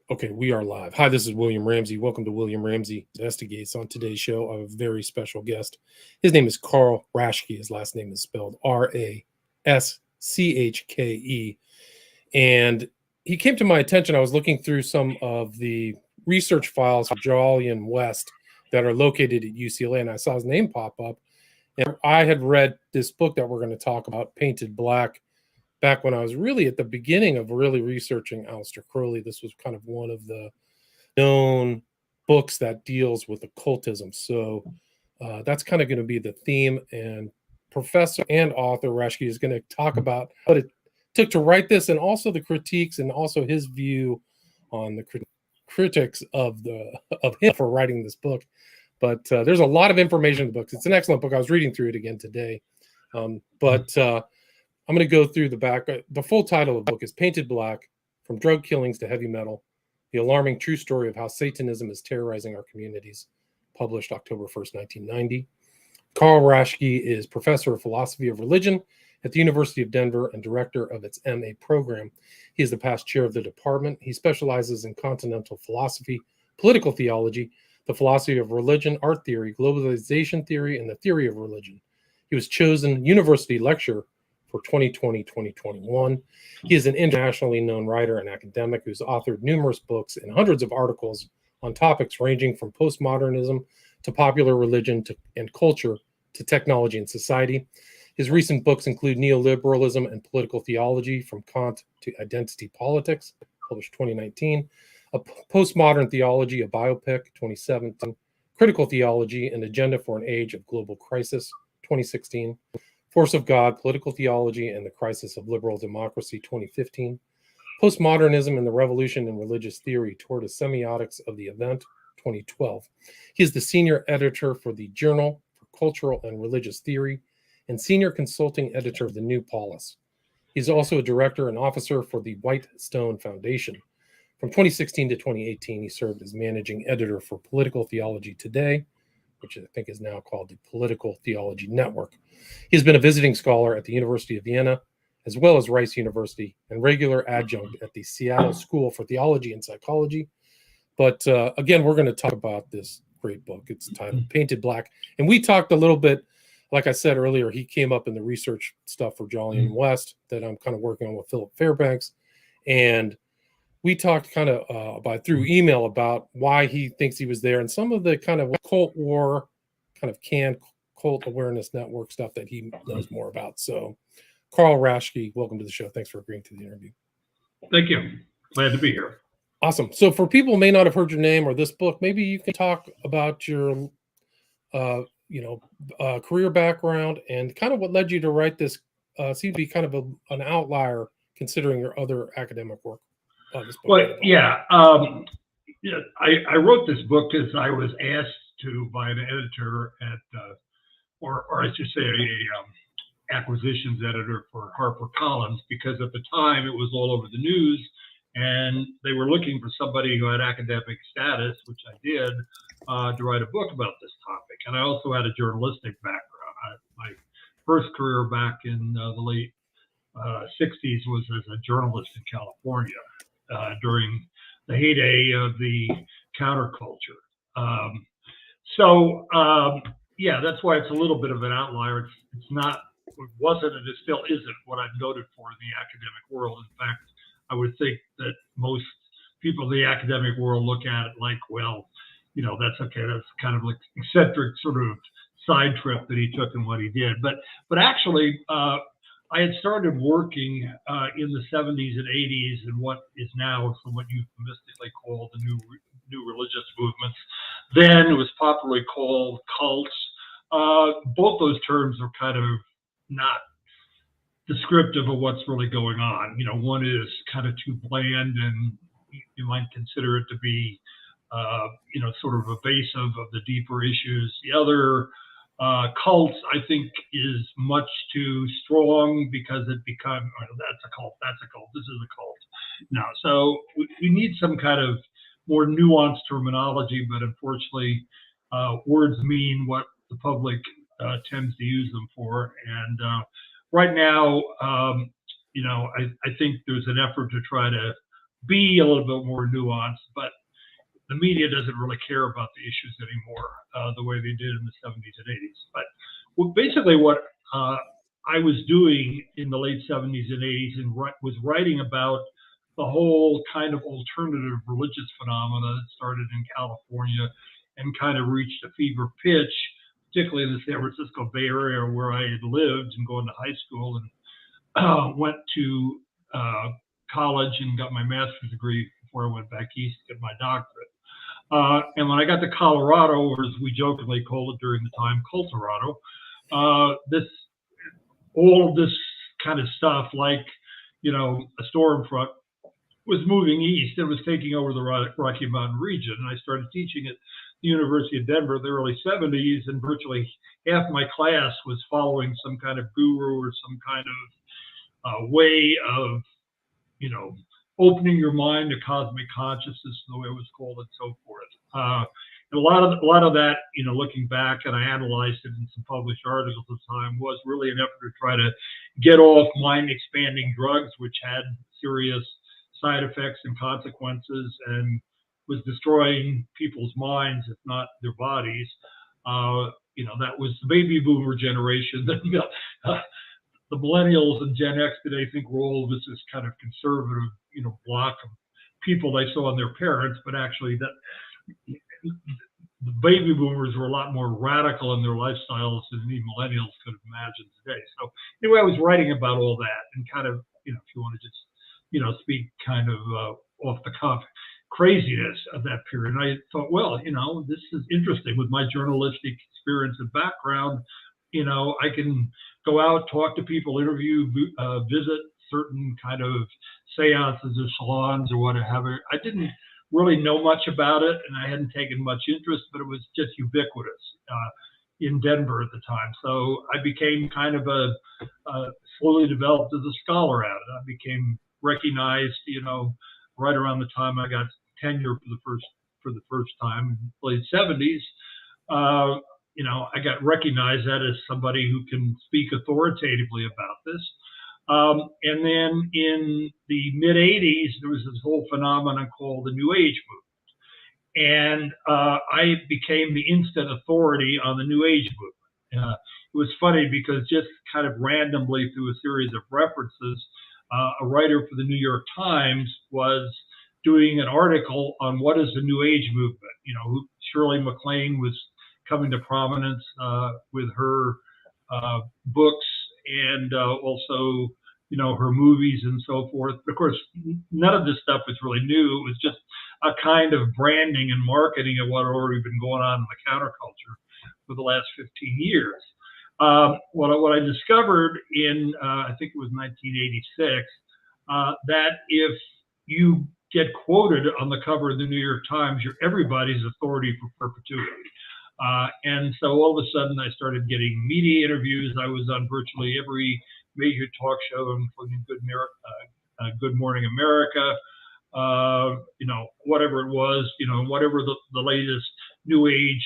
Okay, we are live. Hi, this is William Ramsey. Welcome to William Ramsey Investigates. On today's show, I have a very special guest. His name is Carl Raschke. His last name is spelled Raschke. And he came to my attention. I was looking through some of the research files for Jolyon West that are located at UCLA, and I saw his name pop up. And I had read this book that we're going to talk about, Painted Black, back when I was really at the beginning of really researching Aleister Crowley. This was kind of one of the known books that deals with occultism. So that's kind of going to be the theme. And Professor and author Raschke is going to talk about what it took to write this, and also the critiques, and also his view on the critics of him for writing this book. But there's a lot of information in the book. It's an excellent book. I was reading through it again today. I'm going to go through the back. The full title of the book is Painted Black, From Drug Killings to Heavy Metal, The Alarming True Story of How Satanism is Terrorizing Our Communities, published October 1st, 1990. Carl Raschke is professor of philosophy of religion at the University of Denver and director of its MA program. He is the past chair of the department. He specializes in continental philosophy, political theology, the philosophy of religion, art theory, globalization theory, and the theory of religion. He was chosen university lecturer for 2020-2021. He is an internationally known writer and academic who's authored numerous books and hundreds of articles on topics ranging from postmodernism to popular religion and culture to technology and society. His recent books include Neoliberalism and Political Theology, From Kant to Identity Politics, published 2019, A Postmodern Theology, a Biopic, 2017, Critical Theology, An Agenda for an Age of Global Crisis, 2016, Force of God, Political Theology and the Crisis of Liberal Democracy, 2015. Postmodernism and the Revolution in Religious Theory Toward a Semiotics of the Event, 2012. He is the senior editor for the Journal for Cultural and Religious Theory and senior consulting editor of the New Polis. He's also a director and officer for the White Stone Foundation. From 2016 to 2018, he served as managing editor for Political Theology Today, which I think is now called the Political Theology Network. He's been a visiting scholar at the University of Vienna, as well as Rice University, and regular adjunct at the Seattle School for Theology and Psychology. But again, we're going to talk about this great book. It's titled Painted Black. And we talked a little bit, like I said earlier, he came up in the research stuff for Jolyon West that I'm kind of working on with Philip Fairbanks. And we talked kind of through email about why he thinks he was there and some of the kind of cult war, kind of canned cult awareness network stuff that he knows more about. So, Carl Raschke, welcome to the show. Thanks for agreeing to the interview. Thank you. Glad to be here. Awesome. So, for people who may not have heard your name or this book, maybe you can talk about your, career background and kind of what led you to write this. Seemed to be kind of an outlier considering your other academic work. Well, yeah. I wrote this book as I was asked to by an editor at, or I should say, a acquisitions editor for HarperCollins, because at the time it was all over the news, and they were looking for somebody who had academic status, which I did, to write a book about this topic. And I also had a journalistic background. My first career back in the late 60s was as a journalist in California. During the heyday of the counterculture. Yeah, that's why it's a little bit of an outlier. It wasn't, and it still isn't what I'm noted for in the academic world. In fact, I would think that most people in the academic world look at it like, well, that's okay. That's kind of like eccentric sort of side trip that he took and what he did. But actually, I had started working in the 70s and 80s in what is now somewhat euphemistically called the new religious movements. Then it was popularly called cults. Both those terms are kind of not descriptive of what's really going on. One is kind of too bland, and you might consider it to be, sort of evasive of the deeper issues. The other, cults, I think, is much too strong because it becomes, that's a cult, this is a cult. No, so we need some kind of more nuanced terminology, but unfortunately, words mean what the public tends to use them for. And right now, I think there's an effort to try to be a little bit more nuanced, but the media doesn't really care about the issues anymore the way they did in the 70s and 80s. But basically what I was doing in the late 70s and 80s and was writing about the whole kind of alternative religious phenomena that started in California and kind of reached a fever pitch, particularly in the San Francisco Bay Area where I had lived and going to high school, and went to college and got my master's degree before I went back east to get my doctorate. And when I got to Colorado, or as we jokingly called it during the time, Cultorado, all of this kind of stuff, like, you know, a storm front, was moving east and was taking over the Rocky Mountain region. And I started teaching at the University of Denver in the early 70s, and virtually half my class was following some kind of guru or some kind of way of, you know, opening your mind to cosmic consciousness, the way it was called, and so forth. And a lot of that, you know, looking back, and I analyzed it in some published articles at the time, was really an effort to try to get off mind-expanding drugs, which had serious side effects and consequences, and was destroying people's minds, if not their bodies. You know, that was the baby boomer generation. The millennials and Gen X today think we're all this kind of conservative, you know, block of people they saw in their parents, but actually that the baby boomers were a lot more radical in their lifestyles than any millennials could have imagined today. So anyway, I was writing about all that and kind of, you know, if you want to just, you know, speak kind of off the cuff craziness of that period. And I thought, well, you know, this is interesting with my journalistic experience and background. You know, I can go out, talk to people, interview, visit certain kind of seances or salons or whatever. I didn't really know much about it, and I hadn't taken much interest, but it was just ubiquitous in Denver at the time. So I became kind of slowly developed as a scholar at it. I became recognized, you know, right around the time I got tenure for the first time in the late 70s. You know, I got recognized that as somebody who can speak authoritatively about this. And then in the mid 80s, there was this whole phenomenon called the New Age movement. And I became the instant authority on the New Age movement. It was funny because just kind of randomly through a series of references, a writer for the New York Times was doing an article on what is the New Age movement. You know, Shirley MacLaine was coming to prominence with her books and also, you know, her movies and so forth. But of course, none of this stuff was really new. It was just a kind of branding and marketing of what had already been going on in the counterculture for the last 15 years. What I discovered in, I think it was 1986, that if you get quoted on the cover of the New York Times, you're everybody's authority for perpetuity. And so all of a sudden I started getting media interviews. I was on virtually every major talk show, including Good Morning America, you know, whatever it was, you know, whatever the latest New Age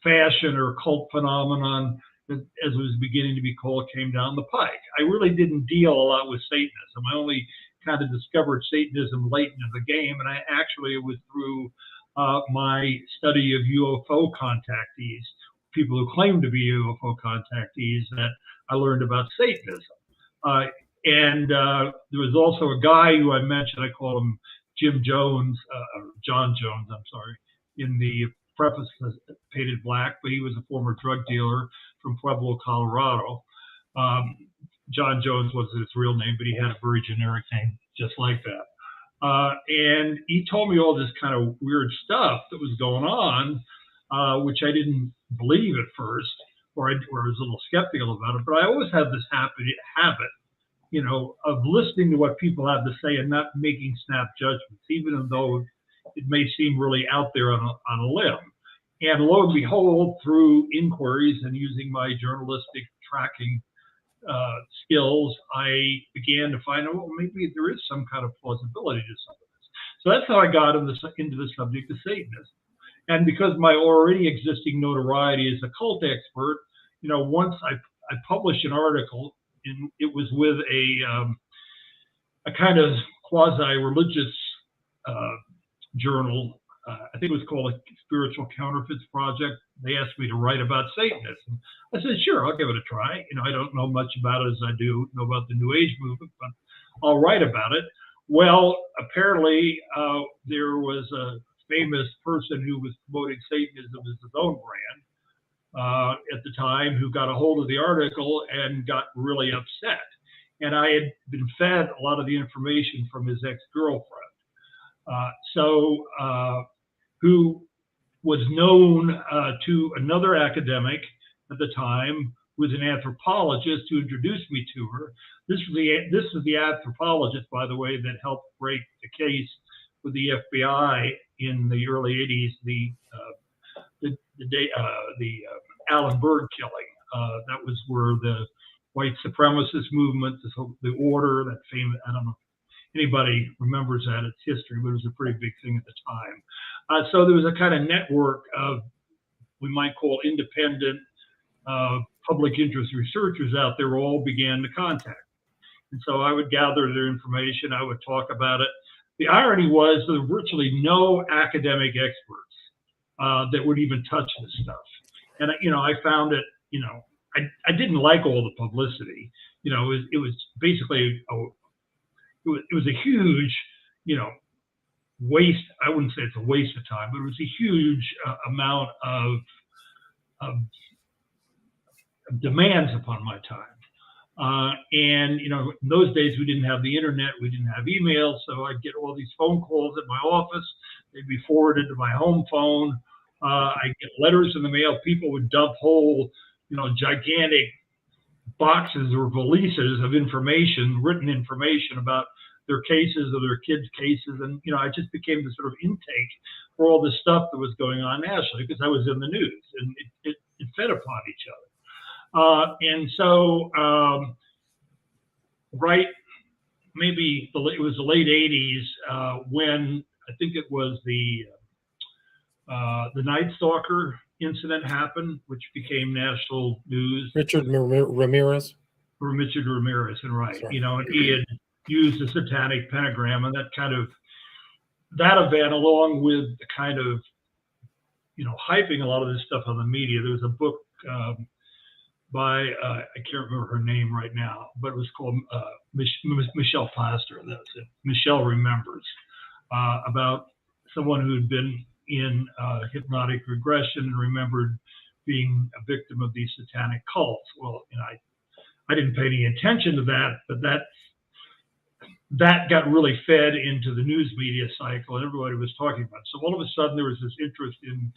fashion or cult phenomenon, as it was beginning to be called, came down the pike. I really didn't deal a lot with Satanism. I only kind of discovered Satanism late in the game, and it was through my study of UFO contactees, people who claim to be UFO contactees, that I learned about Satanism. And there was also a guy who I mentioned, I call him Jim Jones, or John Jones, I'm sorry, in the preface painted black, but he was a former drug dealer from Pueblo, Colorado. John Jones was his real name, but he had a very generic name just like that. And he told me all this kind of weird stuff that was going on, which I didn't believe at first, or I was a little skeptical about it. But I always had this habit, you know, of listening to what people have to say and not making snap judgments, even though it may seem really out there on a limb. And lo and behold, through inquiries and using my journalistic tracking skills, I began to find out, well, maybe there is some kind of plausibility to some of this. So that's how I got into the subject of Satanism. And because my already existing notoriety as a cult expert, you know, once I published an article, and it was with a kind of quasi-religious journal. I think it was called a Spiritual Counterfeits Project. They asked me to write about Satanism. I said, sure, I'll give it a try. I don't know much about it as I do know about the New Age movement, but I'll write about it. Well, apparently there was a famous person who was promoting Satanism as his own brand at the time, who got a hold of the article and got really upset. And I had been fed a lot of the information from his ex-girlfriend. Who was known to another academic at the time, who was an anthropologist, who introduced me to her. This is the anthropologist, by the way, that helped break the case with the FBI in the early '80s, the Allen Berg killing. That was where the white supremacist movement, the order, that famous, I don't know if anybody remembers that, it's history, but it was a pretty big thing at the time. So there was a kind of network of, we might call independent public interest researchers out there who all began to contact. And so I would gather their information, I would talk about it. The irony was there were virtually no academic experts that would even touch this stuff. And, I found it, I didn't like all the publicity. It was basically, it was a huge, waste. I wouldn't say it's a waste of time, but it was a huge amount of demands upon my time. And, in those days, we didn't have the internet, we didn't have email, so I'd get all these phone calls at my office. They'd be forwarded to my home phone. I'd get letters in the mail. People would dump whole, gigantic boxes or valises of information, written information about their cases or their kids' cases. And, I just became the sort of intake for all this stuff that was going on nationally because I was in the news, and it fed upon each other. And so, maybe it was the late '80s when I think it was the Night Stalker incident happened, which became national news. Richard Ramirez. Richard Ramirez, and right, Sorry. And he had used the satanic pentagram, and that event, along with the kind of, hyping a lot of this stuff on the media. There was a book by I can't remember her name right now, but it was called Michelle Plaster. That's it. Michelle Remembers, about someone who had been in hypnotic regression and remembered being a victim of these satanic cults. Well, I didn't pay any attention to that, but that got really fed into the news media cycle, and everybody was talking about it. So all of a sudden, there was this interest in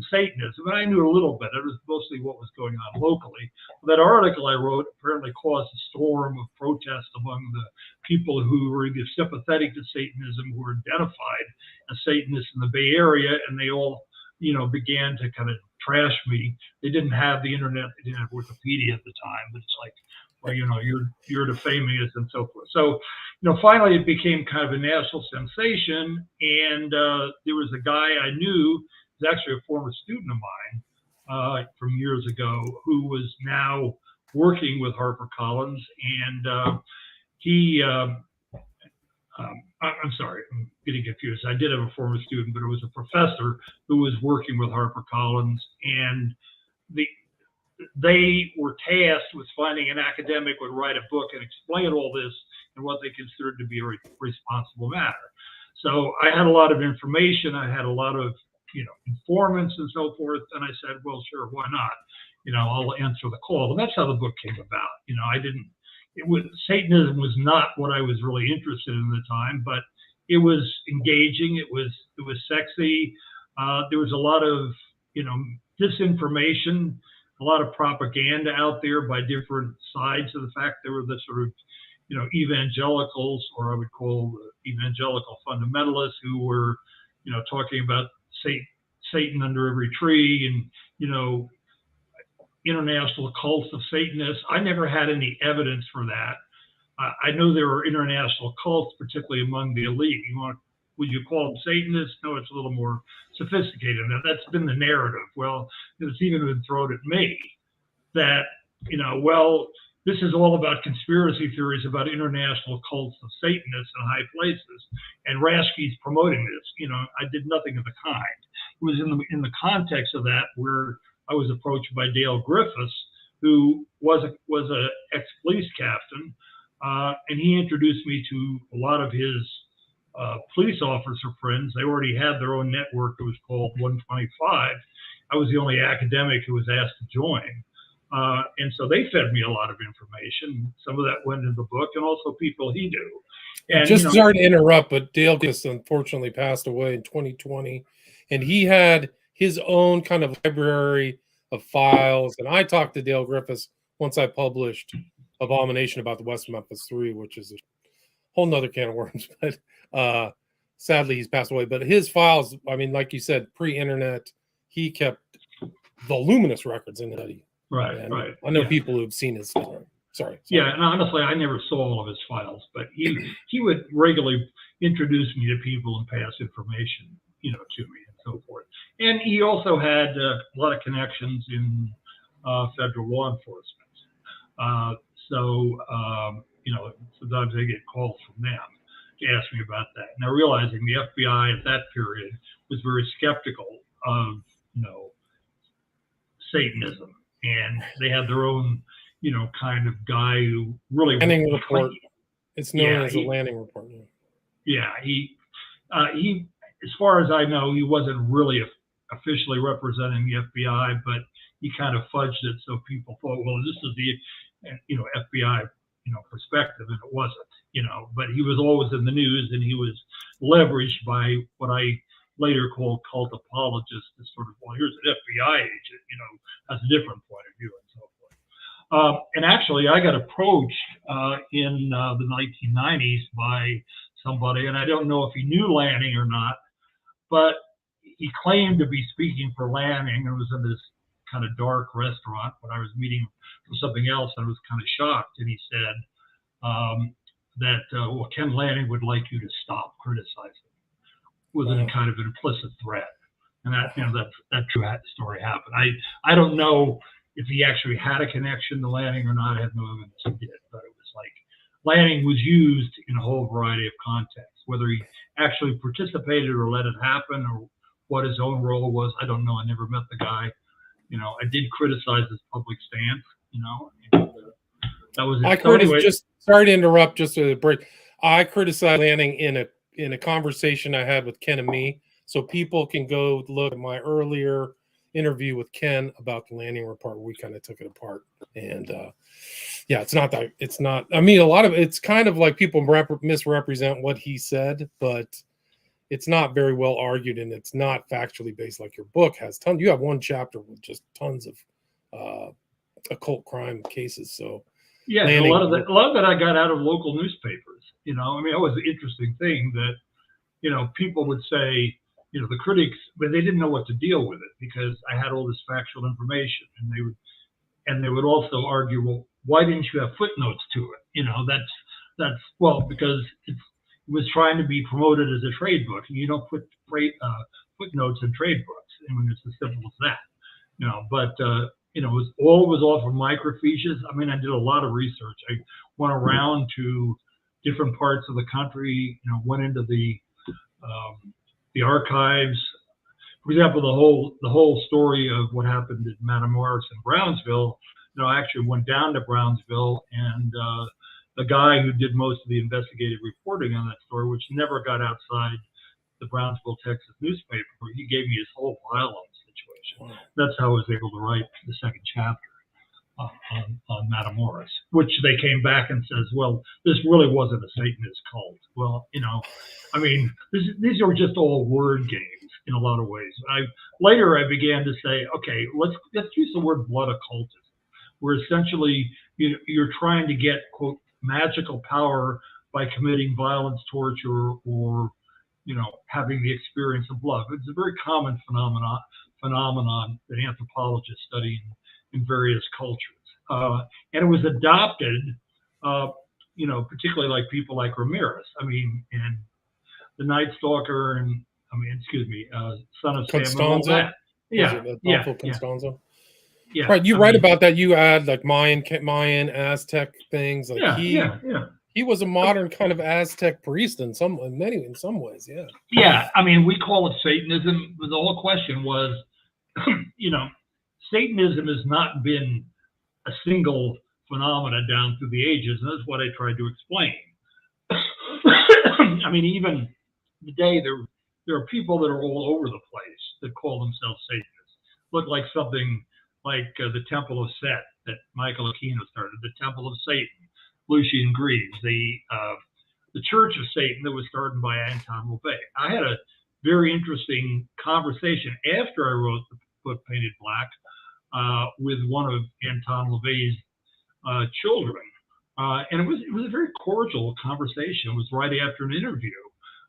Satanism, and I knew a little bit. It was mostly what was going on locally. That article I wrote apparently caused a storm of protest among the people who were either sympathetic to Satanism, who were identified as Satanists in the Bay Area, and they all, began to kind of trash me. They didn't have the internet, they didn't have Wikipedia at the time, but it's like, well, you're defaming us and so forth. So, finally it became kind of a national sensation, and there was a guy I knew, was actually a former student of mine from years ago, who was now working with HarperCollins, and I'm sorry, I'm getting confused. I did have a former student, but it was a professor who was working with HarperCollins, and they were tasked with finding an academic would write a book and explain all this in what they considered to be a responsible manner. So I had a lot of information. I had a lot of, informants and so forth. And I said, well, sure, why not? I'll answer the call. And that's how the book came about. Satanism was not what I was really interested in at the time, but it was engaging. It was sexy. There was a lot of, disinformation, a lot of propaganda out there by different sides of the fact there were the sort of, evangelicals, or I would call evangelical fundamentalists, who were, talking about Satan under every tree, and, international cults of Satanists. I never had any evidence for that. I know there are international cults, particularly among the elite. Would you call them Satanists? No, it's a little more sophisticated. That's been the narrative. Well, it's even been thrown at me that, this is all about conspiracy theories about international cults of Satanists in high places, and Raschke's promoting this. You know, I did nothing of the kind. It was in the context of that where I was approached by Dale Griffiths, who was a ex-police captain, and he introduced me to a lot of his police officer friends. They already had their own network. It was called 125. I was the only academic who was asked to join. And so they fed me a lot of information. Some of that went into the book, and also people he knew. And, just sorry to interrupt, but Dale Griffiths unfortunately passed away in 2020, and he had his own kind of library of files. And I talked to Dale Griffiths once I published Abomination about the West Memphis Three, which is a whole nother can of worms. But sadly, he's passed away. But his files, I mean, like you said, pre-internet, he kept voluminous records in it. Right, and right. I know people who've seen his stuff. Sorry. Yeah, and honestly, I never saw all of his files, but he would regularly introduce me to people and pass information, you know, to me and so forth. And he also had a lot of connections in federal law enforcement. You know, sometimes I get calls from them to ask me about that. Now, realizing the FBI at that period was very skeptical of, you know, Satanism, and they had their own, you know, kind of guy who really Lanning report. It's known as a Lanning report. Yeah, he, as far as I know, he wasn't really officially representing the FBI, but he kind of fudged it so people thought, well, this is the, you know, FBI, you know, perspective, and it wasn't, you know. But he was always in the news, and he was leveraged by what I later called cult apologists to sort of, well, here's an FBI agent, you know, has a different point of view and so forth. And actually, I got approached in the 1990s by somebody, and I don't know if he knew Lanning or not, but he claimed to be speaking for Lanning. It was in this kind of dark restaurant when I was meeting for something else. I was kind of shocked, and he said well, Ken Lanning would like you to stop criticizing, with a kind of implicit threat. And that, you know, that true story happened. I don't know if he actually had a connection to Lanning or not. I have no evidence he did, but it was like Lanning was used in a whole variety of contexts. Whether he actually participated or let it happen, or what his own role was, I don't know. I never met the guy. You know, I did criticize his public stance. You know, and, that was it. Just sorry to interrupt. Just a break. I criticized Lanning in a conversation I had with Ken and me, so people can go look at my earlier interview with Ken about the Lanning report, where we kind of took it apart. And yeah, it's not. I mean, a lot of it's kind of like people misrepresent what he said, but it's not very well argued, and it's not factually based like your book has. You have one chapter with just tons of occult crime cases. So yeah, a lot of that I got out of local newspapers. You know, I mean, it was an interesting thing that, you know, people would say, you know, the critics, but they didn't know what to deal with it because I had all this factual information, and they would also argue, well, why didn't you have footnotes to it? You know, that's well, because it was trying to be promoted as a trade book, and you don't put footnotes in trade books. I mean, it's as simple as that. You know, but you know, it was all from microfiches. I mean, I did a lot of research. I went around to different parts of the country, you know, went into the archives. For example, the whole story of what happened at Matamoros in Brownsville, you know, I actually went down to Brownsville, and the guy who did most of the investigative reporting on that story, which never got outside the Brownsville, Texas newspaper, he gave me his whole file on the situation. That's how I was able to write the second chapter on Matamoros, which they came back and says, well, this really wasn't a Satanist cult. Well, you know, I mean, these are just all word games in a lot of ways. Later I began to say, okay, let's use the word blood occultism, where essentially you're trying to get, quote, magical power by committing violence, torture, or, you know, having the experience of blood. It's a very common phenomenon that anthropologists study in various cultures. And it was adopted, you know, particularly like people like Ramirez. I mean, and the Night Stalker, and Son of Sam, and all that. Yeah, Constanzo? Yeah. Right. You write about that. You add like Mayan, Aztec things. Like Yeah. he was a modern kind of Aztec priest in some ways. Yeah. Yeah. I mean, we call it Satanism. The whole question was, Satanism has not been a single phenomena down through the ages, and that's what I tried to explain. I mean, even today there are people that are all over the place that call themselves Satanists. Look like something like the Temple of Set that Michael Aquino started, the Temple of Satan, Lucian Greaves, the Church of Satan that was started by Anton LaVey. I had a very interesting conversation after I wrote the book Painted Black with one of Anton LaVey's children. And it was a very cordial conversation. It was right after an interview.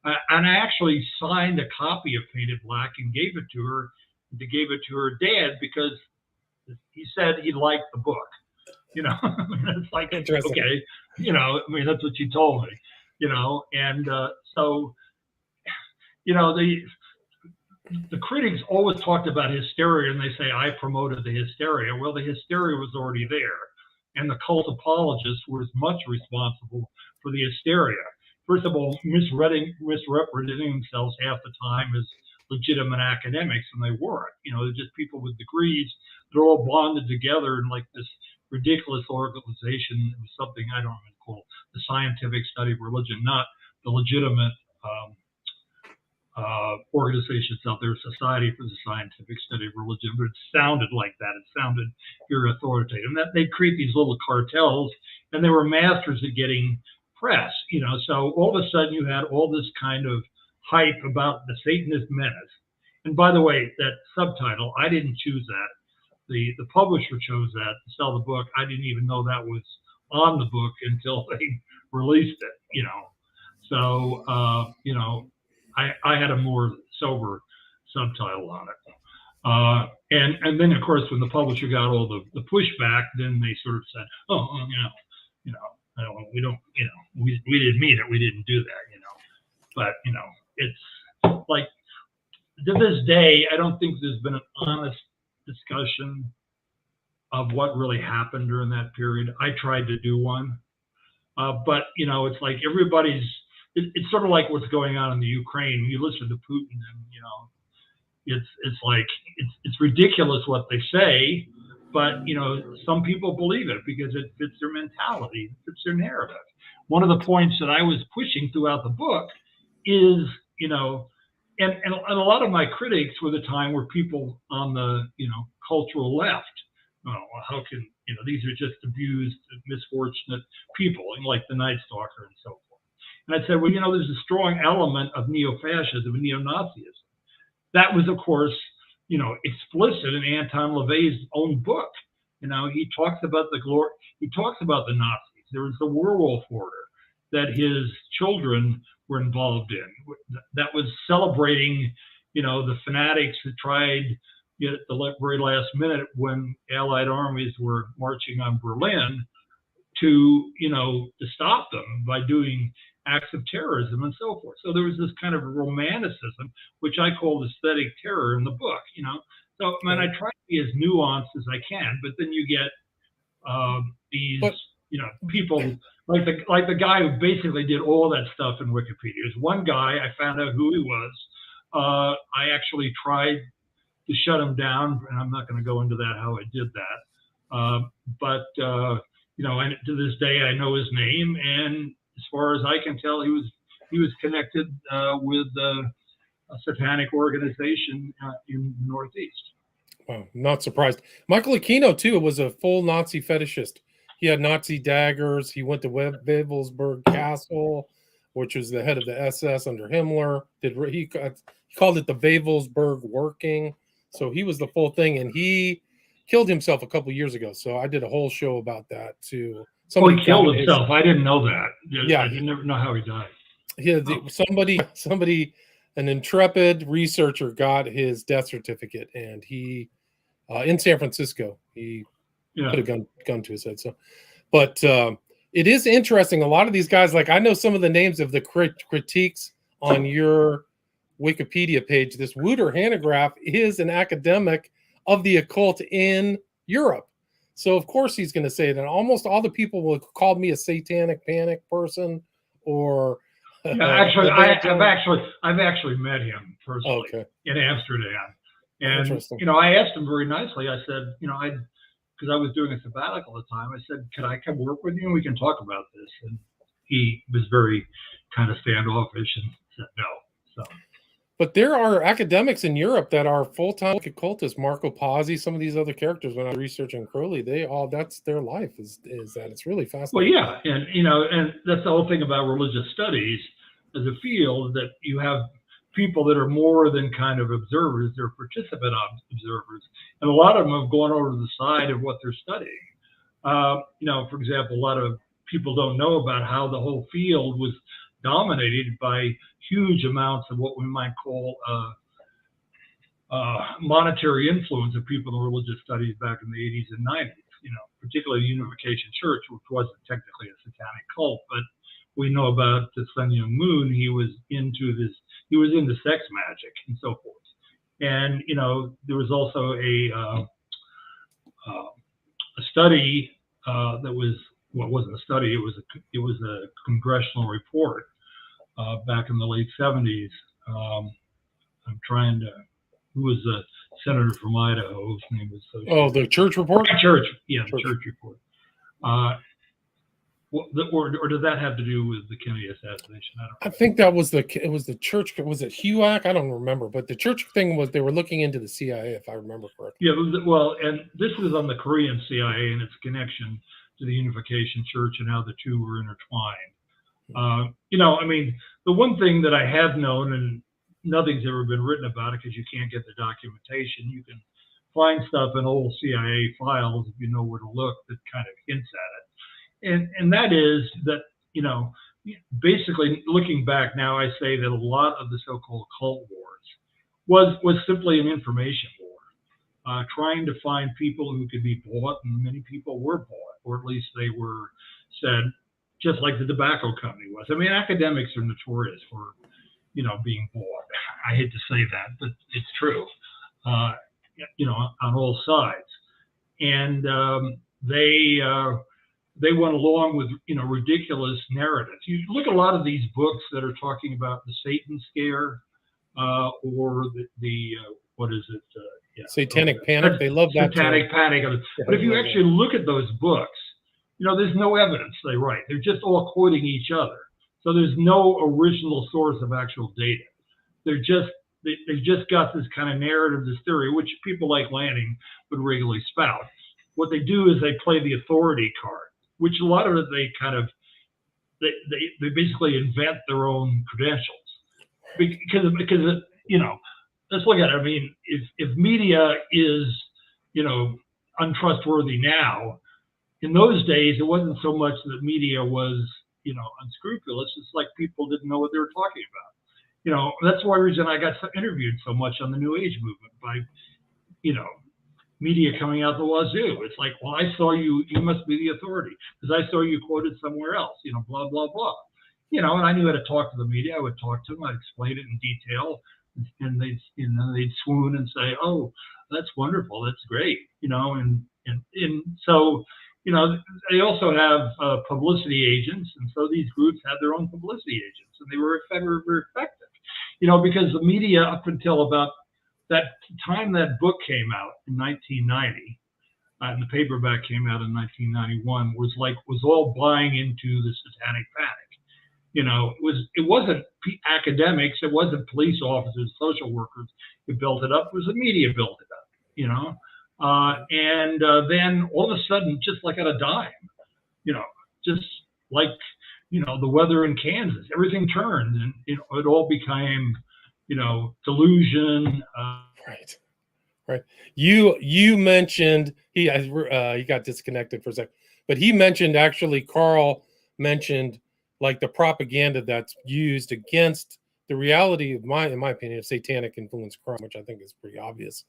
And I actually signed a copy of Painted Black and gave it to her dad because he said he liked the book. It's like, okay, I mean, that's what she told me, and so, the critics always talked about hysteria, and they say I promoted the hysteria. Well, the hysteria was already there, and the cult apologists were as much responsible for the hysteria. First of all, misrepresenting themselves half the time as legitimate academics, and they weren't. They're just people with degrees. They're all bonded together in like this ridiculous organization. It was something I don't even call the scientific study of religion, not the legitimate organizations out there, Society for the Scientific Study of Religion, but it sounded like that. It sounded very authoritative. And that they create these little cartels, and they were masters at getting press. So all of a sudden you had all this kind of hype about the Satanist menace. And by the way, that subtitle, I didn't choose that. The publisher chose that to sell the book. I didn't even know that was on the book until they released it. So I had a more sober subtitle on it. And then of course when the publisher got all the pushback, then they sort of said, we don't, we didn't mean it. We didn't do that, But it's like to this day, I don't think there's been an honest discussion of what really happened during that period. I tried to do one, but it's like it's sort of like what's going on in the Ukraine. You listen to Putin, and it's like it's ridiculous what they say, but some people believe it because it fits their mentality, it fits their narrative. One of the points that I was pushing throughout the book is and a lot of my critics were the time were people on the cultural left. How can these are just abused, misfortunate people, and like the Night Stalker and so forth. And I said, well, there's a strong element of neo-fascism and neo-Nazism. That was, of course, explicit in Anton LaVey's own book. He talks about he talks about the Nazis. There was the werewolf order that his children were involved in. That was celebrating, the fanatics who tried at the very last minute when Allied armies were marching on Berlin to stop them by doing acts of terrorism and so forth. So there was this kind of romanticism, which I call aesthetic terror in the book, So I try to be as nuanced as I can, but then you get these, people like the guy who basically did all that stuff in Wikipedia. There's one guy, I found out who he was. I actually tried to shut him down, and I'm not going to go into that, how I did that. But and to this day, I know his name, and as far as I can tell, he was connected with a satanic organization in the Northeast. Wow, not surprised. Michael Aquino, too, was a full Nazi fetishist. He had Nazi daggers. He went to Wewelsburg Castle, which was the head of the SS under Himmler. He called it the Wewelsburg working. So he was the full thing, and he killed himself a couple of years ago. So I did a whole show about that, too. He killed himself. I didn't know that. Yeah, I didn't never know how he died. Yeah, somebody, an intrepid researcher got his death certificate, and he, in San Francisco, he put a gun to his head. So, but it is interesting. A lot of these guys, like I know some of the names of the critiques on your Wikipedia page. This Wouter Hanegraaff is an academic of the occult in Europe. So of course he's going to say that. Almost all the people will call me a satanic panic person, or yeah. Actually, I've actually met him personally in Amsterdam, and I asked him very nicely. I said, because I was doing a sabbatical at the time, I said, "Can I come work with you and we can talk about this?" And he was very kind of standoffish and said no. So. But there are academics in Europe that are full-time occultists. Marco Pazzi, some of these other characters, when I was researching Crowley, that's their life is that it's really fascinating. Well, yeah, and that's the whole thing about religious studies as a field, that you have people that are more than kind of observers; they're participant observers, and a lot of them have gone over to the side of what they're studying. For example, a lot of people don't know about how the whole field was dominated by huge amounts of what we might call monetary influence of people in religious studies back in the 80s and 90s, particularly the Unification Church, which wasn't technically a satanic cult, but we know about the Sun Myung Moon. He was into sex magic and so forth. And, there was also a study that was, well, it wasn't a study, it was a congressional report back in the late 70s. I'm trying to, who was the senator from Idaho? His name was the Church Report? Church, yeah, the Church Report. Or did that have to do with the Kennedy assassination? I think that was it was the church. Was it HUAC? I don't remember. But the church thing was they were looking into the CIA, if I remember correctly. Yeah, well, and this was on the Korean CIA and its connection to the Unification Church and how the two were intertwined. The one thing that I have known, and nothing's ever been written about it because you can't get the documentation. You can find stuff in old CIA files if you know where to look that kind of hints at it. And that is that, basically looking back now, I say that a lot of the so-called cult wars was simply an information war, trying to find people who could be bought, and many people were bought, or at least they were said, just like the tobacco company was. I mean, academics are notorious for, being bought. I hate to say that, but it's true, on all sides. And they went along with, ridiculous narratives. You look at a lot of these books that are talking about the Satan scare, or the what is it? Satanic Panic. They love that. Satanic Panic. But if you actually look at those books, there's no evidence they write. They're just all quoting each other. So there's no original source of actual data. They've just got this kind of narrative, this theory, which people like Lanning would regularly spout. What they do is they play the authority card, which a lot of it they they basically invent their own credentials because let's look at it. I mean, if media is untrustworthy now, in those days it wasn't so much that media was unscrupulous. It's like people didn't know what they were talking about. That's one reason I got interviewed so much on the New Age movement by media coming out the wazoo. It's like, well, I saw you must be the authority because I saw you quoted somewhere else, blah, blah, blah. And I knew how to talk to the media. I would talk to them. I'd explain it in detail, and they'd swoon and say, oh, that's wonderful. That's great. And so, they also have publicity agents. And so these groups had their own publicity agents, and they were very, very effective, because the media up until about that time that book came out in 1990, and the paperback came out in 1991, was all buying into the Satanic Panic. It wasn't academics, it wasn't police officers, social workers who built it up. It was the media built it up. And then all of a sudden, just like at a dime, just like the weather in Kansas, everything turned, and it all became delusion. Right. You mentioned he got disconnected for a second, but he mentioned Carl mentioned like the propaganda that's used against the reality of in my opinion, of satanic influence crime, which I think is pretty obvious.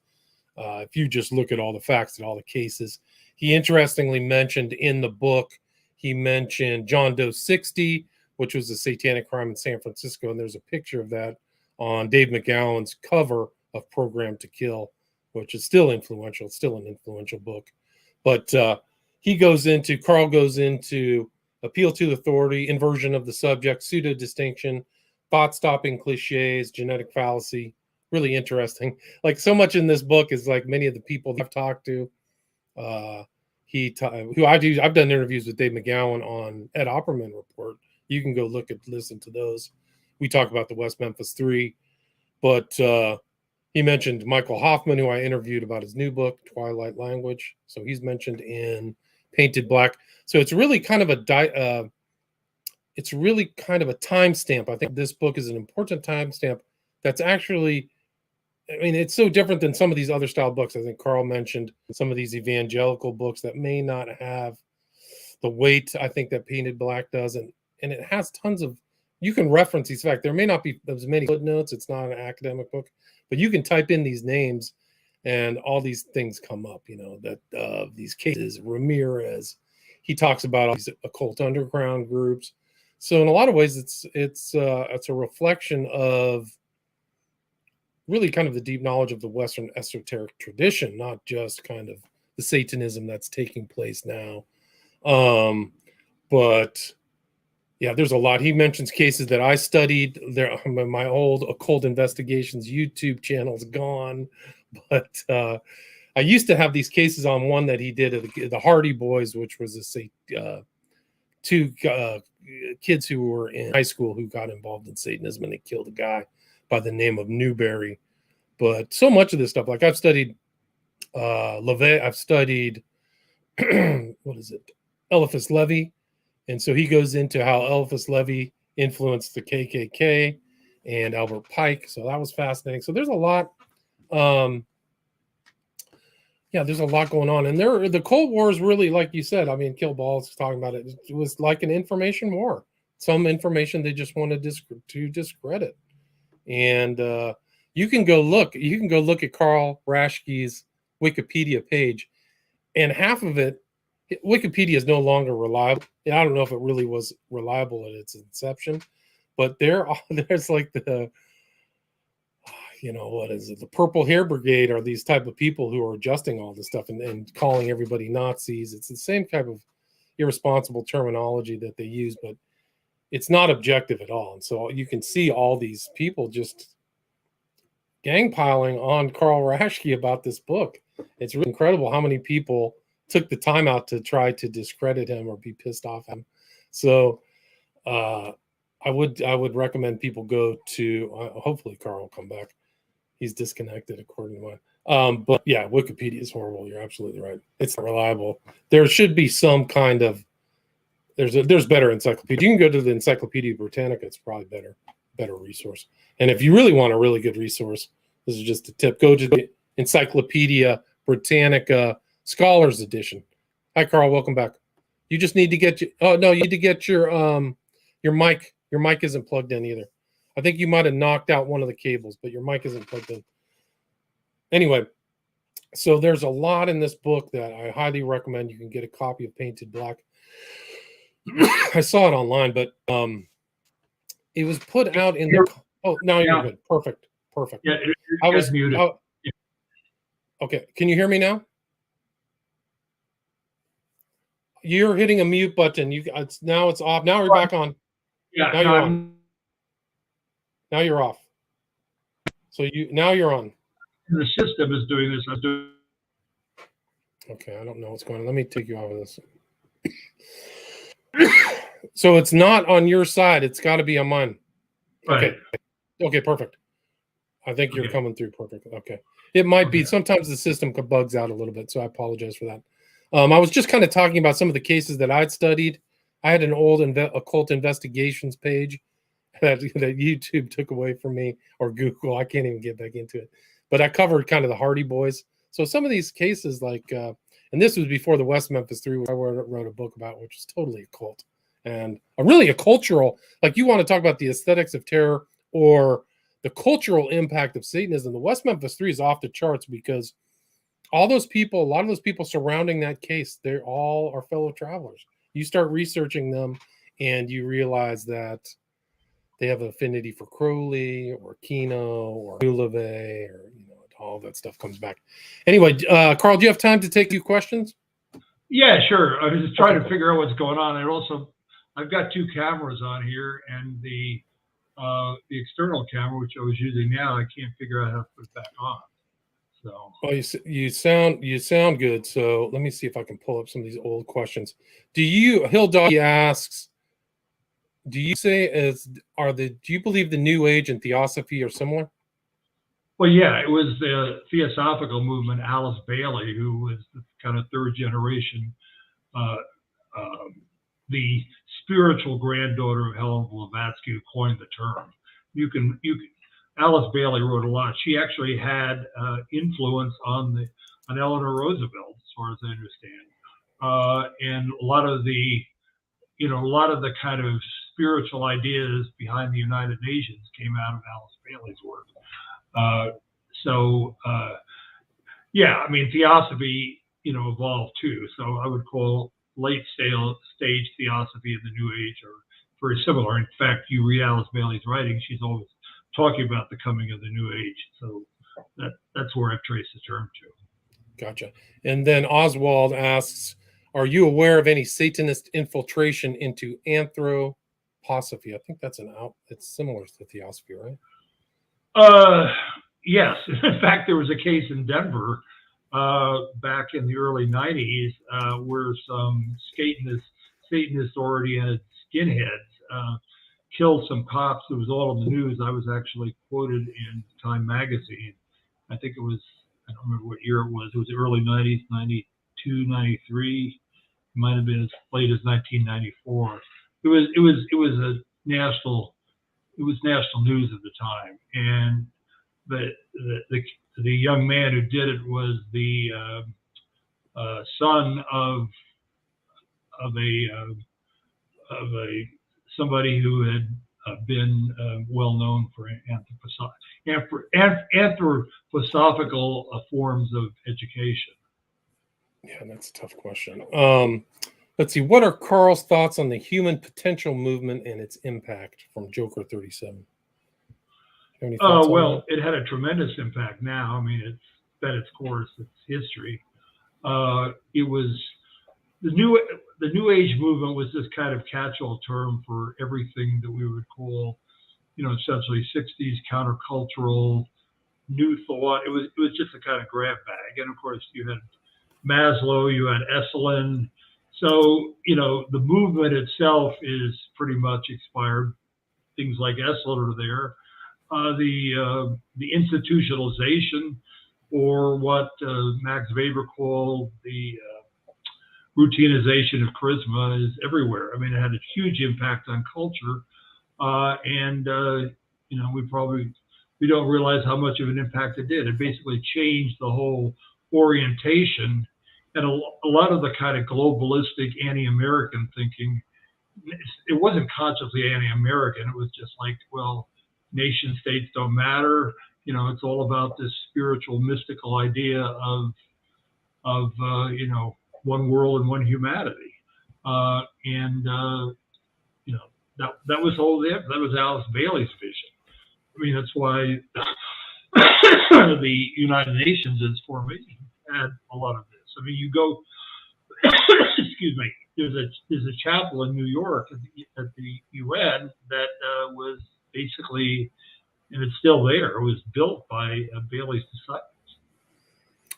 If you just look at all the facts and all the cases, he interestingly mentioned in the book, he mentioned John Doe 60, which was a satanic crime in San Francisco. And there's a picture of that on Dave McGowan's cover of Program to Kill, which is still influential. It's still an influential book. But Carl goes into appeal to authority, inversion of the subject, pseudo distinction, thought stopping cliches, genetic fallacy. Really interesting. Like, so much in this book is like many of the people that I've talked to. I've done interviews with Dave McGowan on Ed Opperman Report. You can go listen to those. We talk about the West Memphis Three, but he mentioned Michael Hoffman, who I interviewed about his new book, Twilight Language. So he's mentioned in Painted Black. So it's really kind of a timestamp. I think this book is an important timestamp. That's actually, I mean, it's so different than some of these other style books. I think Carl mentioned some of these evangelical books that may not have the weight I think that Painted Black does, and it has tons of. You can reference these facts. There may not be as many footnotes. It's not an academic book, but you can type in these names, and all these things come up. You know that these cases, Ramirez. He talks about all these occult underground groups. So in a lot of ways, it's a reflection of really kind of the deep knowledge of the Western esoteric tradition, not just kind of the Satanism that's taking place now. But yeah, there's a lot. He mentions cases that I studied. My old occult investigations YouTube channel's gone, but I used to have these cases on one that he did of the Hardy Boys, which was two kids who were in high school who got involved in Satanism, and they killed a guy by the name of Newberry. But so much of this stuff, like I've studied LeVay, I've studied Eliphas Levi. And so he goes into how Eliphas Levi influenced the KKK and Albert Pike. So that was fascinating. So there's a lot. There's a lot going on. And the Cold War is really, like you said, I mean, Kill Ball's talking about it. It was like an information war. Some information they just wanted to discredit. And you can go look at Carl Raschke's Wikipedia page, and half of it, Wikipedia is no longer reliable. I don't know if it really was reliable at its inception, but there's like the, what is it? The Purple Hair Brigade are these type of people who are adjusting all this stuff and calling everybody Nazis. It's the same type of irresponsible terminology that they use, but it's not objective at all. And so you can see all these people just gangpiling on Carl Raschke about this book. It's really incredible how many people took the time out to try to discredit him or be pissed off at him. So I would recommend people go to, hopefully Carl will come back. He's disconnected according to mine. But yeah, Wikipedia is horrible. You're absolutely right. It's not reliable. There should be some kind of, there's better encyclopedia. You can go to the Encyclopedia Britannica. It's probably better resource. And if you really want a really good resource, this is just a tip. Go to the Encyclopedia Britannica Scholars Edition. Hi, Carl. Welcome back. You just need to get you need to get your mic. Your mic isn't plugged in either. I think you might have knocked out one of the cables, but your mic isn't plugged in. Anyway, so there's a lot in this book that I highly recommend. You can get a copy of Painted Black. I saw it online, but it was put out in the. Oh, now you're good. Perfect. Yeah, I was muted. Okay, can you hear me now? You're hitting a mute button. Now it's off. Now you're back on. Yeah, now you're on. Now you're off. So now you're on. The system is doing this. I'm doing. Okay, I don't know what's going on. Let me take you out of this. So it's not on your side. It's got to be on mine. Right. Okay, perfect. I think you're coming through perfect. Okay. It might be. Sometimes the system bugs out a little bit, so I apologize for that. I was just kind of talking about some of the cases that I'd studied. I had an old occult investigations page that YouTube took away from me, or Google. I can't even get back into it. But I covered kind of the Hardy Boys. So some of these cases, like, and this was before the West Memphis Three, which I wrote a book about, which is totally occult. And really a cultural, like you want to talk about the aesthetics of terror or the cultural impact of Satanism. The West Memphis Three is off the charts because a lot of those people surrounding that case, they're all our fellow travelers. You start researching them and you realize that they have an affinity for Crowley or Kino or Uleve, or all that stuff comes back. Anyway, Carl, do you have time to take a few questions? Yeah, sure. I was just trying to figure out what's going on. And also, I've got two cameras on here, and the external camera, which I was using now, I can't figure out how to put it back on. So. Well, you sound good. So let me see if I can pull up some of these old questions. Hill Doggy asks, do you believe the New Age and Theosophy are similar? Well, yeah, it was the Theosophical movement. Alice Bailey, who was the kind of third generation, uh, the spiritual granddaughter of Helen Blavatsky, who coined the term. Alice Bailey wrote a lot. She actually had influence on Eleanor Roosevelt, as far as I understand, and a lot of the kind of spiritual ideas behind the United Nations came out of Alice Bailey's work. Yeah, I mean, Theosophy, evolved too. So I would call late stage Theosophy and the New Age are very similar. In fact, you read Alice Bailey's writing, she's always talking about the coming of the New Age. So that's where I've traced the term to. Gotcha. And then Oswald asks, are you aware of any Satanist infiltration into anthroposophy? I think it's similar to Theosophy, right? Yes. In fact, there was a case in Denver back in the early 90s where some Satanist-oriented skinheads killed some cops. It was all in the news. I was actually quoted in Time magazine. I think it was, I don't remember what year it was. It was the early 90s, 92, 93. It might have been as late as 1994. It was national news at the time. And the young man who did it was the son of somebody who had been well known for anthroposophical forms of education. Yeah, that's a tough question. Let's see. What are Carl's thoughts on the human potential movement and its impact? From Joker 37. Well, it had a tremendous impact now. I mean, it's been its course, its history. It was the New Age movement was this kind of catch-all term for everything that we would call, essentially 60s countercultural new thought. It was just a kind of grab bag. And of course, you had Maslow, you had Esalen. So, the movement itself is pretty much expired. Things like Esalen are there. The institutionalization, or what Max Weber called the routinization of charisma, is everywhere. I mean, it had a huge impact on culture, and we don't realize how much of an impact it did. It basically changed the whole orientation, and a lot of the kind of globalistic anti-American thinking. It wasn't consciously anti-American. It was just like, well, nation states don't matter. It's all about this spiritual, mystical idea of one world and one humanity. That was that was Alice Bailey's vision. I mean, that's why the United Nations, its formation, had a lot of this. I mean, you go, excuse me, there's a chapel in New York at the UN that was basically, and it's still there. It was built by Bailey's disciples.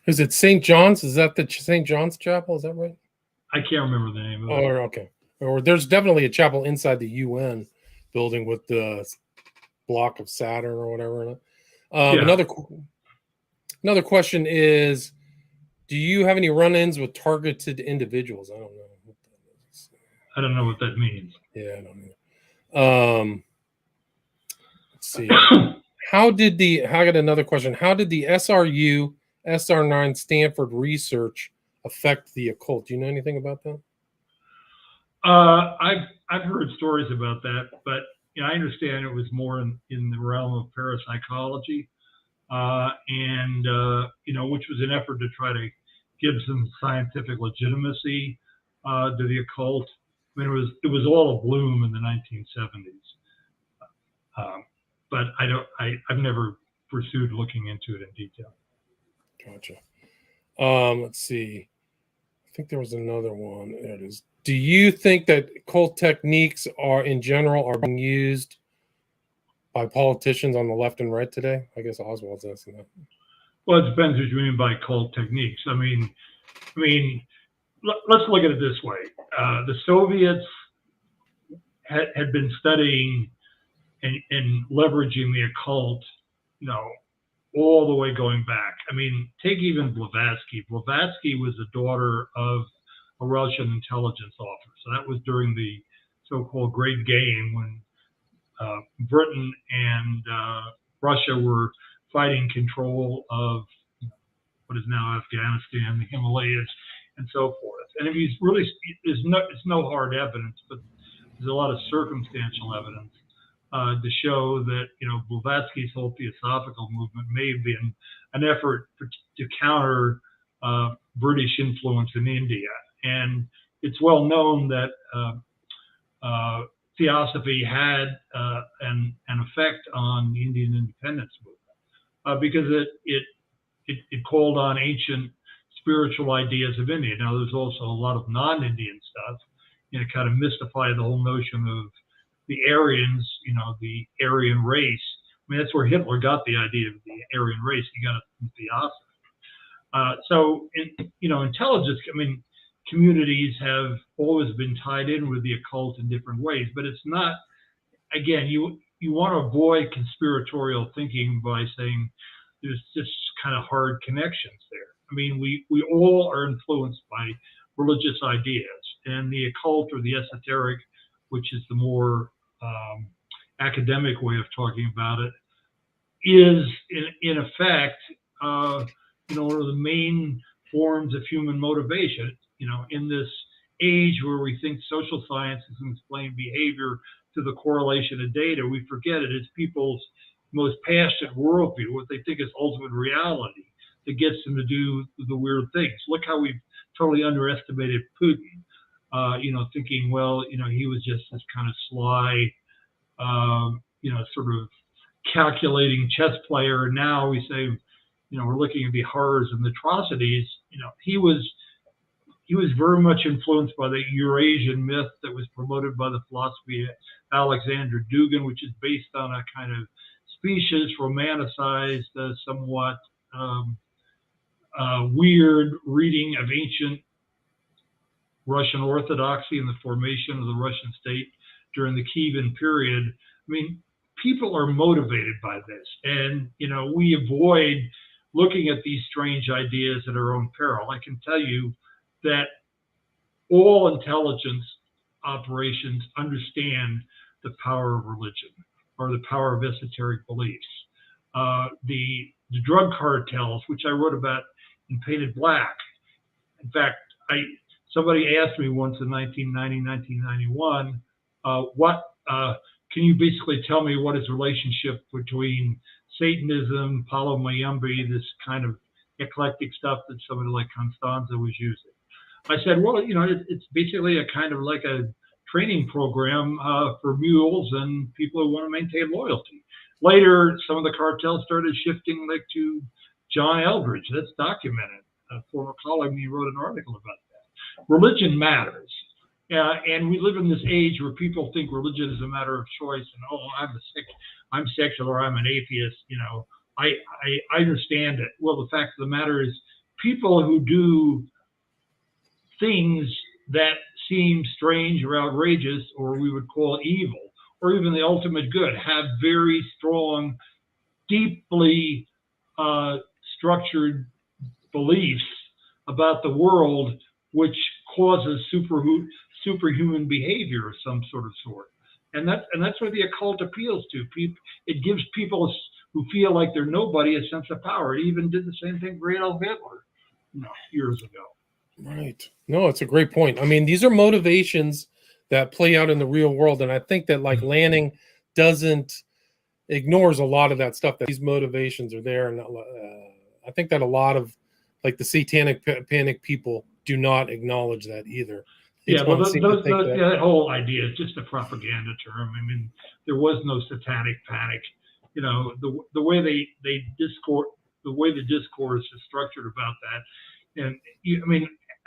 Is it St. John's? Is that the St. John's Chapel? Is that right? I can't remember the name of it. Okay. Or there's definitely a chapel inside the UN building with the block of Saturn or whatever. Yeah. Another question is, do you have any run-ins with targeted individuals? I don't know what that is. I don't know what that means. Yeah, I don't know. Let's see. I got another question. How did the SRU SR9 Stanford research affect the occult? Do you know anything about that? I've heard stories about that, but I understand it was more in the realm of parapsychology, which was an effort to try to give some scientific legitimacy to the occult. I mean, it was all a bloom in the 1970s, but I've never pursued looking into it in detail. Gotcha. Let's see. think there was another one. There it is. Do you think that cult techniques are, in general, are being used by politicians on the left and right today? I guess Oswald's asking that. Well, it depends what you mean by cult techniques. I mean, let's look at it this way. The Soviets had been studying and leveraging the occult, all the way going back. I mean, take even Blavatsky. Blavatsky was the daughter of a Russian intelligence officer. So that was during the so-called Great Game, when Britain and Russia were fighting control of what is now Afghanistan, the Himalayas, and so forth. And if you really, it's no hard evidence, but there's a lot of circumstantial evidence to show that, Blavatsky's whole theosophical movement may have been an effort to counter British influence in India. And it's well known that theosophy had an effect on the Indian independence movement because it called on ancient spiritual ideas of India. Now, there's also a lot of non-Indian stuff, kind of mystify the whole notion of the Aryans, the Aryan race. I mean, that's where Hitler got the idea of the Aryan race. He got it from theosophy. So, intelligence, communities have always been tied in with the occult in different ways, but it's not, again, you want to avoid conspiratorial thinking by saying there's just kind of hard connections there. I mean, we all are influenced by religious ideas, and the occult or the esoteric, which is the more academic way of talking about it, is in effect, one of the main forms of human motivation. In this age where we think social sciences can explain behavior to the correlation of data, we forget it. It's people's most passionate worldview, what they think is ultimate reality, that gets them to do the weird things. Look how we've totally underestimated Putin. Thinking, well, he was just this kind of sly, sort of calculating chess player. And now we say, we're looking at the horrors and the atrocities. He was very much influenced by the Eurasian myth that was promoted by the philosophy of Alexander Dugin, which is based on a kind of specious, romanticized, somewhat weird reading of ancient Russian Orthodoxy and the formation of the Russian state during the Kievan period. I mean, people are motivated by this, and we avoid looking at these strange ideas at our own peril. I can tell you that all intelligence operations understand the power of religion or the power of esoteric beliefs. The drug cartels, which I wrote about in Painted Black. In fact, somebody asked me once in 1990, 1991, can you basically tell me what is the relationship between Satanism, Palo Mayumbe, this kind of eclectic stuff that somebody like Constanza was using? I said, well, it's basically a kind of like a training program for mules and people who want to maintain loyalty. Later, some of the cartels started shifting to John Eldridge. That's documented. A former colleague of me wrote an article about that. Religion matters. And we live in this age where people think religion is a matter of choice, and I'm secular, I'm an atheist. I understand it. Well, the fact of the matter is, people who do things that seem strange or outrageous, or we would call evil, or even the ultimate good, have very strong, deeply structured beliefs about the world, which causes superhuman behavior of some sort. And that's where the occult appeals to. It gives people who feel like they're nobody a sense of power. It even did the same thing for Adolf Hitler, years ago. Right. No, it's a great point. I mean, these are motivations that play out in the real world, and I think that Lanning ignores a lot of that stuff. That these motivations are there, and I think that a lot of the satanic panic people do not acknowledge that either. Yeah, well, that whole idea is just a propaganda term. I mean, there was no satanic panic. The way the discourse is structured about that, and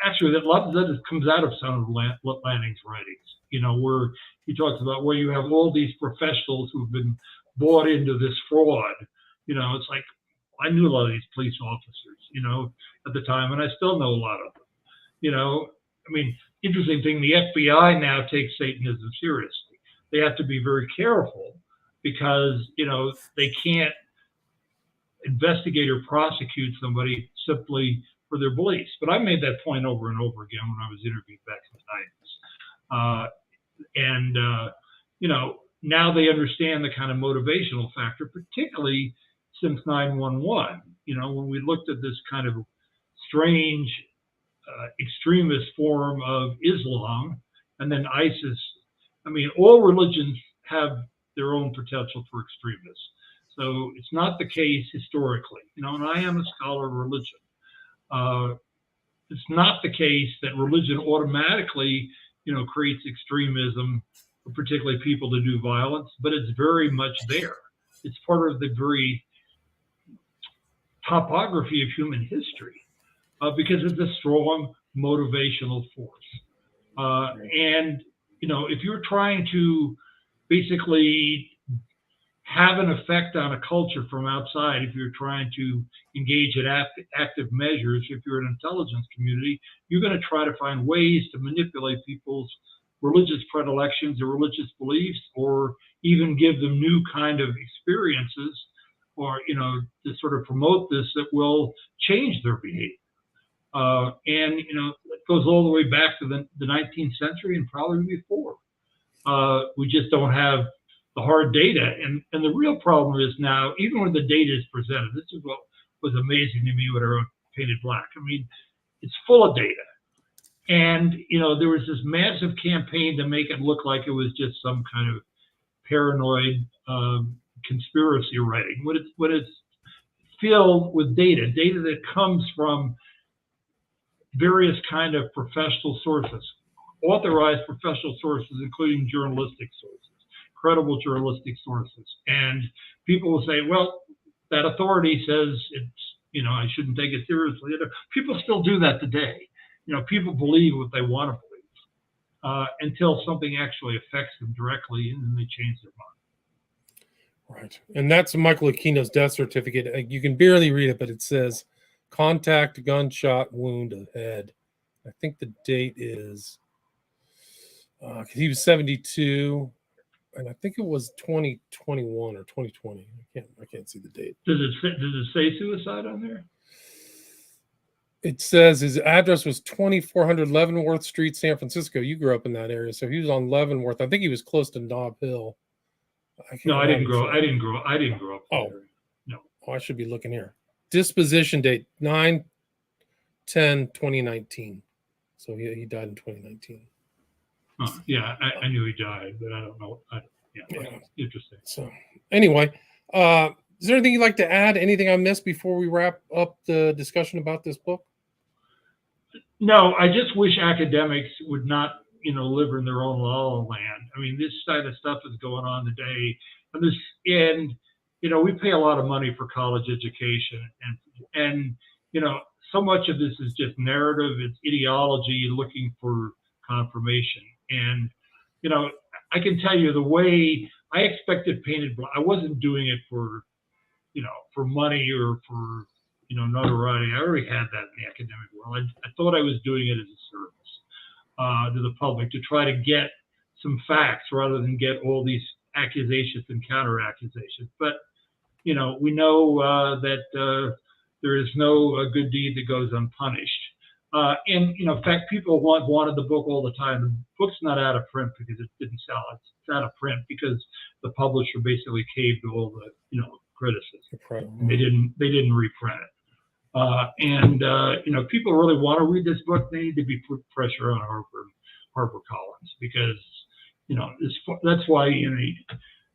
actually, that a lot of that comes out of some of Lanning's writings, where he talks about where you have all these professionals who've been bought into this fraud. It's like, I knew a lot of these police officers, at the time, and I still know a lot of them. I mean, interesting thing, the FBI now takes Satanism seriously. They have to be very careful because, they can't investigate or prosecute somebody simply for their beliefs. But I made that point over and over again when I was interviewed back in the 90s. Now they understand the kind of motivational factor, particularly since 9/11. When we looked at this kind of strange extremist form of Islam and then ISIS. I mean, all religions have their own potential for extremists. So it's not the case historically, and I am a scholar of religion. It's not the case that religion automatically, creates extremism, particularly people to do violence, but it's very much there. It's part of the very topography of human history because it's a strong motivational force. And, if you're trying to basically have an effect on a culture from outside, if you're trying to engage in active measures, if you're an intelligence community, you're going to try to find ways to manipulate people's religious predilections or religious beliefs, or even give them new kind of experiences, or, to sort of promote this that will change their behavior. And, it goes all the way back to the 19th century and probably before. We just don't have the hard data. And the real problem is now, even when the data is presented, this is what was amazing to me when I wrote Painted Black. I mean, it's full of data. And, there was this massive campaign to make it look like it was just some kind of paranoid conspiracy writing. When it's filled with data that comes from various kind of professional sources, authorized professional sources, including journalistic sources, credible journalistic sources. And people will say, well, that authority says it's, I shouldn't take it seriously. People still do that today. People believe what they want to believe until something actually affects them directly, and then they change their mind. Right. And that's Michael Aquino's death certificate. You can barely read it, but it says contact, gunshot wound to the head. I think the date is, he was 72, and I think it was 2021 or 2020. I can't see the date. Does it say suicide on there? It says his address was 2400 Leavenworth Street, San Francisco. You grew up in that area, so he was on Leavenworth. I think he was close to Nob Hill. I didn't grow up there. No. Oh, I should be looking here. Disposition date 9/10/2019. So he died in 2019. Yeah, I knew he died, but I don't know. Interesting. So anyway, is there anything you'd like to add? Anything I missed before we wrap up the discussion about this book? No, I just wish academics would not, live in their own la la land. I mean, this kind of stuff is going on today, and we pay a lot of money for college education, and so much of this is just narrative. It's ideology looking for confirmation, and I can tell you the way I expected Painted Black. I wasn't doing it for money or for notoriety. I already had that in the academic world. I thought I was doing it as a service to the public, to try to get some facts rather than get all these accusations and counter accusations. But we know that there is no good deed that goes unpunished. And in fact, people wanted the book all the time. The book's not out of print because it didn't sell. It's out of print because the publisher basically caved to all the criticism. They didn't reprint it. People really want to read this book. They need to be put pressure on HarperCollins because that's why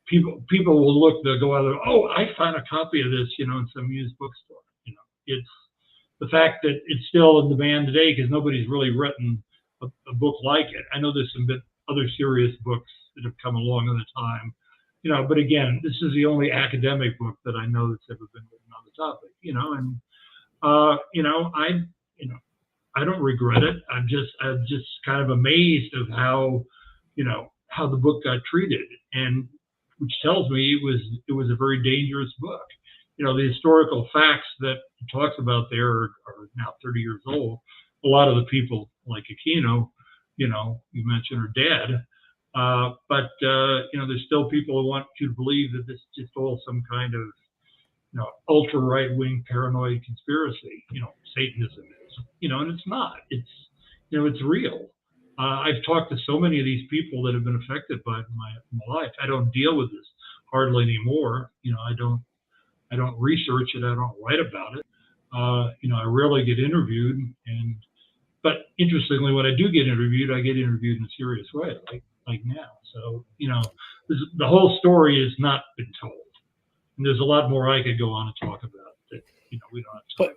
people will look. They'll go out there. Oh, I found a copy of this, in some used bookstore. It's the fact that it's still in demand today because nobody's really written a book like it. I know there's some other serious books that have come along in the time, but again, this is the only academic book that I know that's ever been written on the topic, don't regret it. I'm just kind of amazed of how, how the book got treated, and which tells me it was a very dangerous book. The historical facts that it talks about there are now 30 years old. A lot of the people like Aquino, you mentioned, are dead. But there's still people who want you to believe that this is just all some kind of, ultra right-wing paranoid conspiracy. Satanism is, and it's not. It's, it's real. I've talked to so many of these people that have been affected by my life. I don't deal with this hardly anymore. I don't research it. I don't write about it. I rarely get interviewed, but interestingly, when I do get interviewed, I get interviewed in a serious way, like now. So, the whole story has not been told. And there's a lot more I could go on and talk about that, we don't have time. But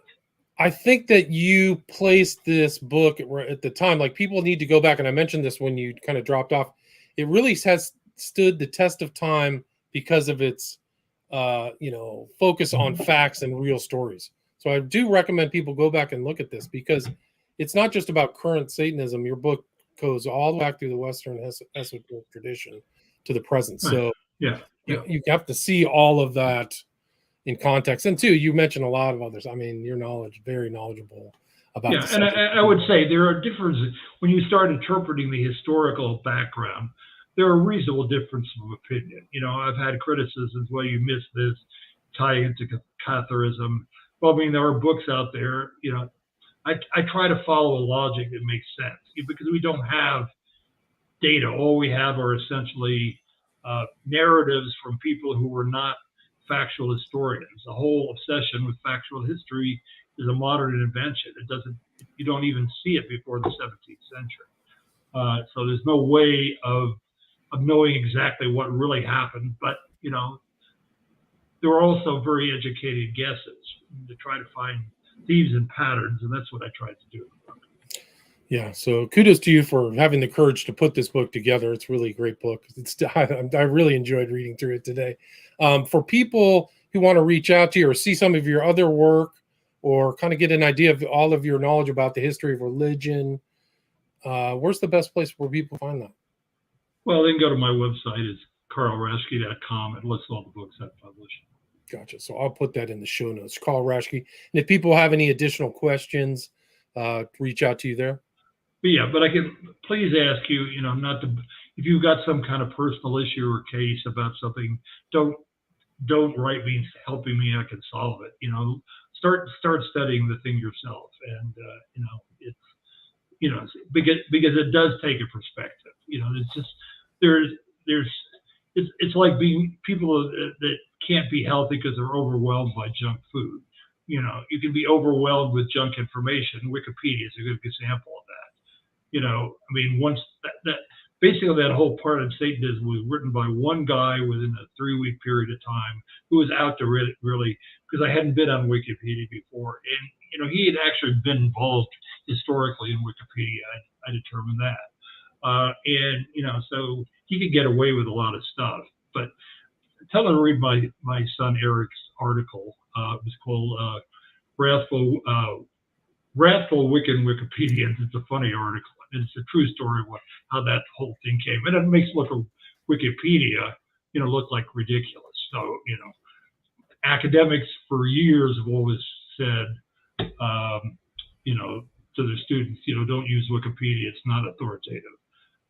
I think that you placed this book at the time, like people need to go back, and I mentioned this when you kind of dropped off. It really has stood the test of time because of its, focus on facts and real stories. So I do recommend people go back and look at this, because it's not just about current Satanism. Your book goes all the way back through the Western esoteric tradition to the present. So you have to see all of that in context. And too, you mentioned a lot of others. I mean, your knowledge, very knowledgeable about. Yeah, and I would say there are differences when you start interpreting the historical background. There are reasonable differences of opinion. I've had criticisms. Well, you missed this, tie into Catharism. Well, I mean, there are books out there. I try to follow a logic that makes sense, because we don't have data. All we have are essentially narratives from people who were not factual historians. The whole obsession with factual history is a modern invention. You don't even see it before the 17th century. So there's no way of knowing exactly what really happened. But, there are also very educated guesses to try to find themes and patterns. And that's what I tried to do. Yeah. So kudos to you for having the courage to put this book together. It's really a great book. I really enjoyed reading through it today. For people who want to reach out to you or see some of your other work, or kind of get an idea of all of your knowledge about the history of religion, where's the best place where people find that? Well, they can go to my website. It's carlraschke.com. It lists all the books I've published. Gotcha. So I'll put that in the show notes. Carl Raschke. And if people have any additional questions, reach out to you there. But I can please ask you, not to, if you've got some kind of personal issue or case about something, don't write me helping me. I can solve it. Start studying the thing yourself, and it's because it does take a perspective. It's just it's like being people that can't be healthy because they're overwhelmed by junk food. You can be overwhelmed with junk information. Wikipedia is a good example of that. I mean, once that basically that whole part of Satanism was written by one guy within a 3-week period of time who was out to really, because I hadn't been on Wikipedia before, and he had actually been involved historically in Wikipedia. I determined that, and so he could get away with a lot of stuff. But tell him to read my son Eric's article. It was called Wrathful Wiccan Wikipedians. It's a funny article. It's a true story of how that whole thing came. And it makes Wikipedia, look like ridiculous. So, academics for years have always said, to their students, don't use Wikipedia. It's not authoritative.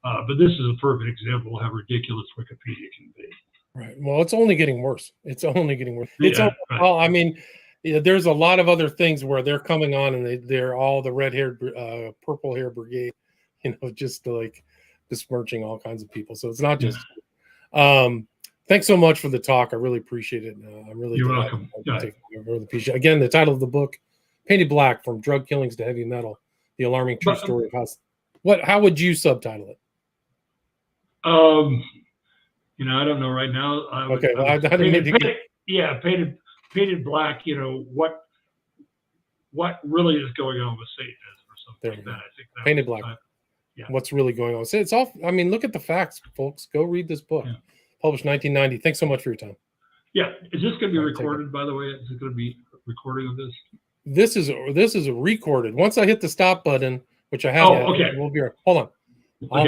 But this is a perfect example of how ridiculous Wikipedia can be. Right. Well, it's only getting worse. It's only getting worse. Right. Well, I mean, there's a lot of other things where they're coming on and they're all the red-haired, purple-haired brigade, just like besmirching all kinds of people. So it's not just. Thanks so much for the talk. I really appreciate it. You're welcome. I really appreciate it. Again, the title of the book, Painted Black: From Drug Killings to Heavy Metal: The Alarming True Story of How would you subtitle it? I don't know right now. Painted black. What really is going on with Satanism or something like that? I think that Painted Black. What's really going on? So it's all. I mean, look at the facts, folks. Go read this book. Yeah. Published 1990. Thanks so much for your time. Yeah. Is this going to be recorded, by the way? Is it going to be a recording of this? this is recorded. Once I hit the stop button, which I have, Oh, okay. we'll be right. Hold on. I'll Okay.